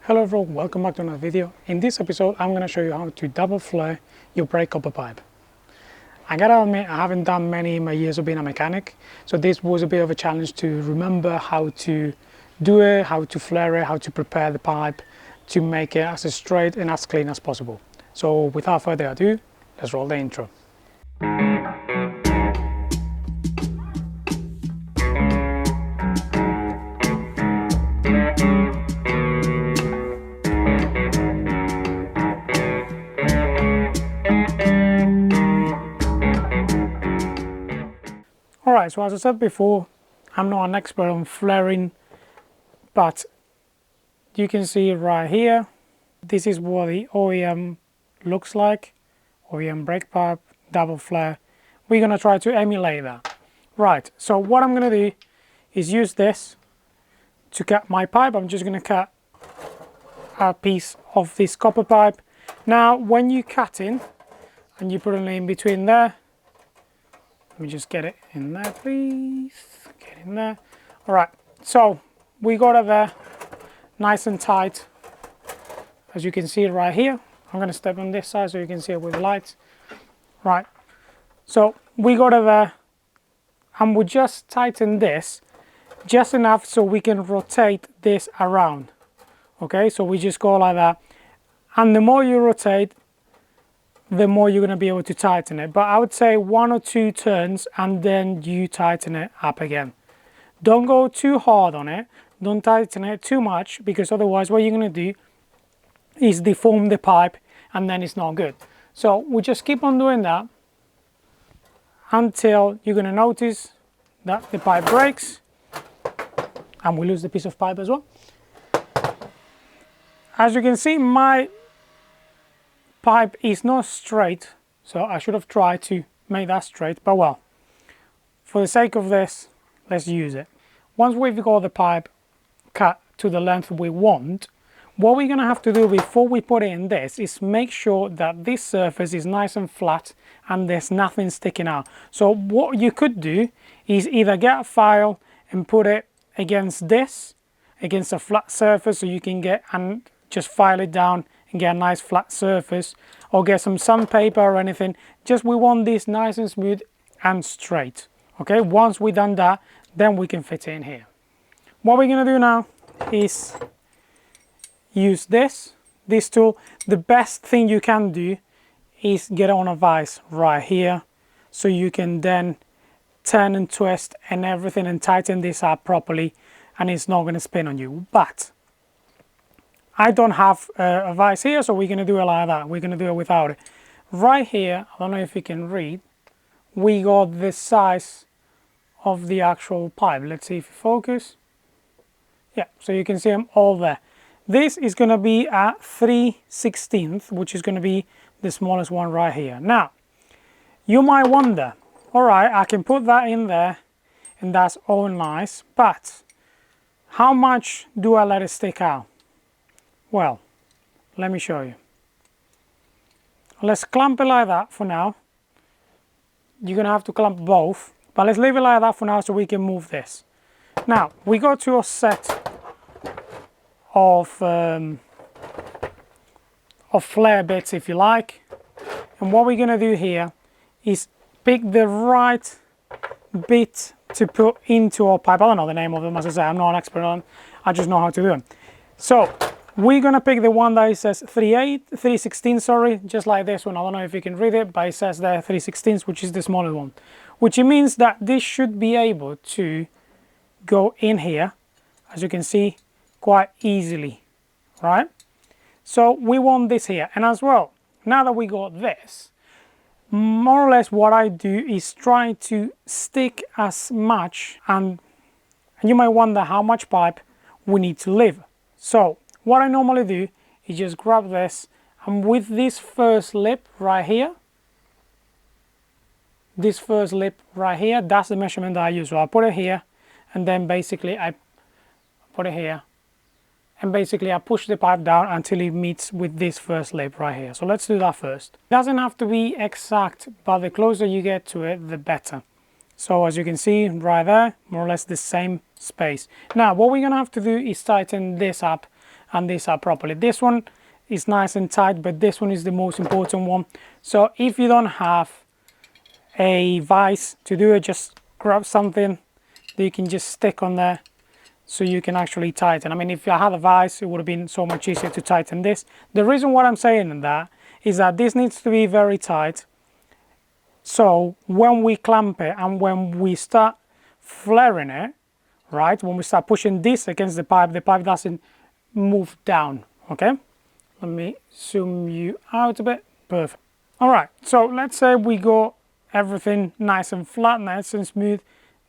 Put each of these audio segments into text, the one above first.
Hello everyone, welcome back to another video. In this episode I'm going to show you how to double flare your brake copper pipe. I gotta admit I haven't done many in my years of being a mechanic, so this was a bit of a challenge to remember how to do it, how to flare it, how to prepare the pipe to make it as straight and as clean as possible. So without further ado, let's roll the intro. Alright, so as I said before, I'm not an expert on flaring, but you can see right here, this is what the OEM looks like. OEM brake pipe, double flare. We're going to try to emulate that. Right, so what I'm going to do is use this to cut my pipe. I'm just going to cut a piece of this copper pipe. Now, when you cut in, and you put it in between there, let me just get it in there, please. Get in there. All right, so we got it there, nice and tight. As you can see right here, I'm going to step on this side so you can see it with lights. Right, so we got it there, and we just tighten this just enough so we can rotate this around. Okay, so we just go like that, and the more you rotate, the more you're going to be able to tighten it. But I would say 1 or 2 turns and then you tighten it up again. Don't go too hard on it, don't tighten it too much, because otherwise what you're going to do is deform the pipe and then it's not good. So we just keep on doing that until you're going to notice that the pipe breaks and we lose the piece of pipe as well. As you can see, my pipe is not straight, so I should have tried to make that straight, but well, for the sake of this, let's use it. Once we've got the pipe cut to the length we want, what we're going to have to do before we put it in this is make sure that this surface is nice and flat and there's nothing sticking out. So what you could do is either get a file and put it against this, against a flat surface, so you can get and just file it down and get a nice flat surface, or get some sandpaper or anything. Just we want this nice and smooth and straight. Okay, once we've done that, then we can fit it in here. What we're going to do now is use this tool. The best thing you can do is get on a vise right here, so you can then turn and twist and everything and tighten this up properly, and it's not going to spin on you. But I don't have a vise here, so we're going to do it like that. We're going to do it without it. Right here, I don't know if you can read, we got the size of the actual pipe. Let's see if you focus. Yeah, so you can see them all there. This is going to be a 3/16, which is going to be the smallest one right here. Now, you might wonder, all right, I can put that in there, and that's all nice, but how much do I let it stick out? Well, let me show you. Let's clamp it like that for now. You're going to have to clamp both, but let's leave it like that for now so we can move this. Now, we go to a set of flare bits, if you like. And what we're going to do here is pick the right bit to put into our pipe. I don't know the name of them, as I say, I'm not an expert on them. I just know how to do them. So we're going to pick the one that says 3/16, sorry, just like this one. I don't know if you can read it, but it says there 3/16, which is the smaller one. Which means that this should be able to go in here, as you can see, quite easily, right? So we want this here. And as well, now that we got this, more or less what I do is try to stick as much, and you might wonder how much pipe we need to leave. So what I normally do is just grab this, and with this first lip right here, that's the measurement that I use. So I put it here, and then basically I put it here, and basically I push the pipe down until it meets with this first lip right here. So let's do that first. It doesn't have to be exact, but the closer you get to it, the better. So as you can see right there, more or less the same space. Now what we're gonna have to do is tighten this up and these are properly. This one is nice and tight, but this one is the most important one. So if you don't have a vise to do it, just grab something that you can just stick on there so you can actually tighten. I mean, if I had a vise, it would have been so much easier to tighten this. The reason why I'm saying that is that this needs to be very tight, so when we clamp it and when we start flaring it, right, when we start pushing this against the pipe doesn't move down. Okay, let me zoom you out a bit. Perfect. All right, so let's say we go everything nice and flat, nice and smooth.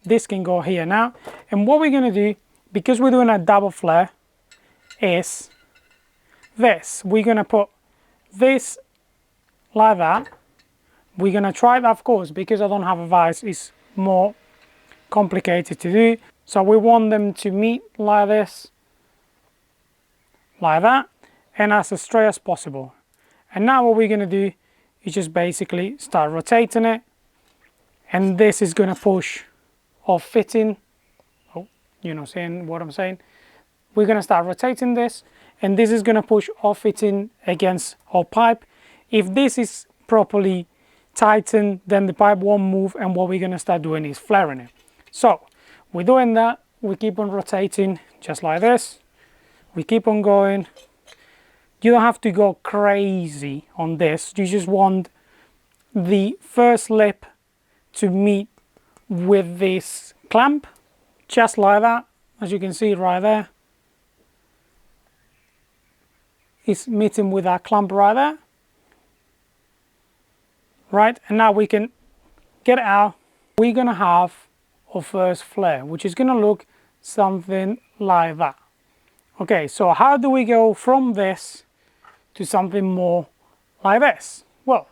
This can go here now, and what we're going to do, because we're doing a double flare, is this. We're going to put this like that. We're going to try it, of course, because I don't have a vise, it's more complicated to do. So we want them to meet like this, like that, and as straight as possible. And now what we're going to do is just basically start rotating it, and this is going to push or fit in. Oh, you know, saying what I'm saying. We're going to start rotating this, and this is going to push or fit in against our pipe. If this is properly tightened, then the pipe won't move, and what we're going to start doing is flaring it. So we're doing that. We keep on rotating just like this. We keep on going. You don't have to go crazy on this. You just want the first lip to meet with this clamp, just like that. As you can see right there, it's meeting with that clamp right there. Right, and now we can get it out. We're going to have our first flare, which is going to look something like that. Okay, so how do we go from this to something more like this? Well,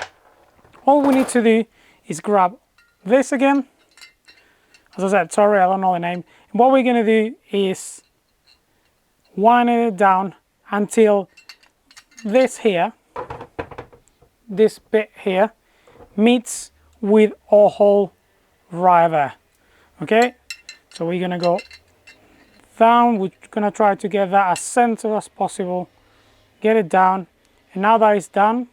all we need to do is grab this again. As I said, sorry, I don't know the name. And what we're going to do is wind it down until this here, this bit here, meets with our hole right there. Okay, so we're gonna go down. We're gonna try to get that as center as possible, get it down, and now that it's done,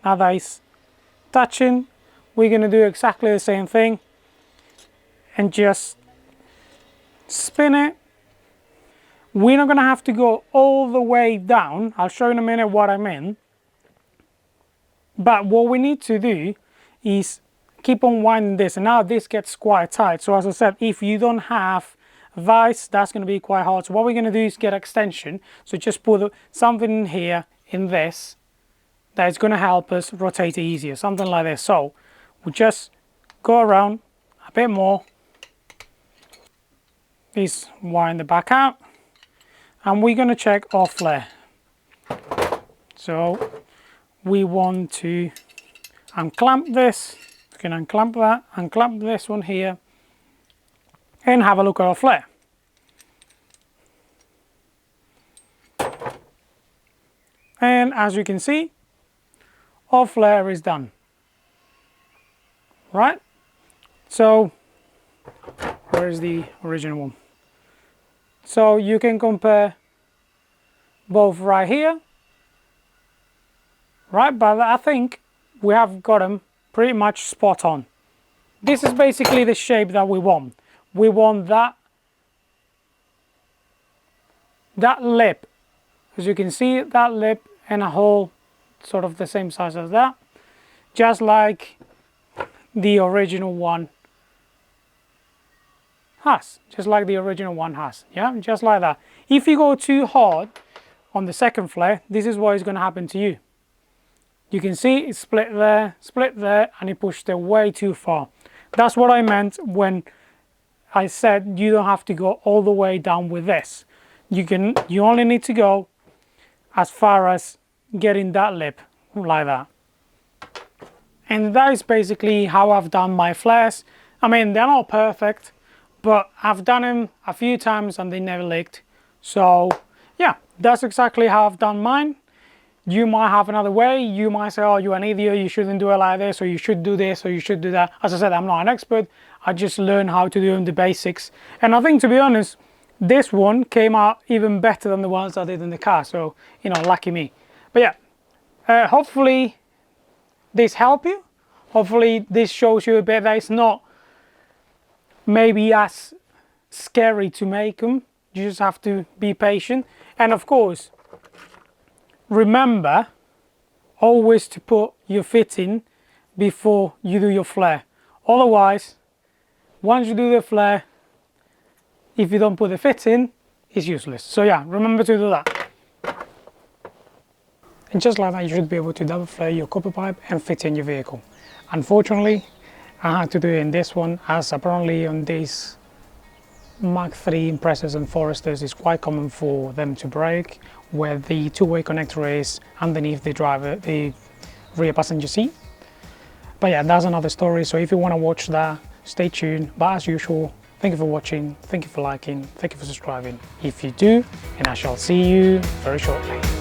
now that it's touching, we're gonna do exactly the same thing and just spin it. We're not gonna have to go all the way down. I'll show you in a minute what I mean. But what we need to do is keep on winding this, and now this gets quite tight. So as I said, if you don't have a vise, that's going to be quite hard. So what we're going to do is get extension. So just put something in here, in this, that is going to help us rotate it easier, something like this. So we just go around a bit more, this wind it back out, and we're going to check our flare. So we want to unclamp this. We can unclamp that, unclamp this one here, and have a look at our flare. And as you can see, our flare is done. Right? So, where is the original one? So you can compare both right here. Right, but I think we have got them pretty much spot on. This is basically the shape that we want. We want that lip. As you can see, that lip and a hole sort of the same size as that. Just like the original one has. Just like the original one has. Yeah, just like that. If you go too hard on the second flare, this is what is going to happen to you. You can see it's split there, and it pushed it way too far. That's what I meant when I said you don't have to go all the way down with this. You only need to go as far as getting that lip like that. And that is basically how I've done my flares. I mean, they're not perfect, but I've done them a few times and they never leaked. So yeah, that's exactly how I've done mine. You might have another way. You might say, oh, you're an idiot, you shouldn't do it like this, or you should do this, or you should do that. As I said, I'm not an expert. I just learned how to do the basics. And I think, to be honest, this one came out even better than the ones I did in the car, so you know, lucky me. But yeah, hopefully this helped you. Hopefully this shows you a bit that it's not maybe as scary to make them. You just have to be patient, and of course remember always to put your fitting before you do your flare. Otherwise, once you do the flare, if you don't put the fitting, it's useless. So yeah, remember to do that. And just like that, you should be able to double flare your copper pipe and fit in your vehicle. Unfortunately, I had to do it in this one, as apparently on these Mark III Imprezas and Foresters it's quite common for them to break, where the two-way connector is underneath the rear passenger seat. But yeah, that's another story, so if you want to watch that, stay tuned. But as usual, thank you for watching, thank you for liking, thank you for subscribing if you do, and I shall see you very shortly.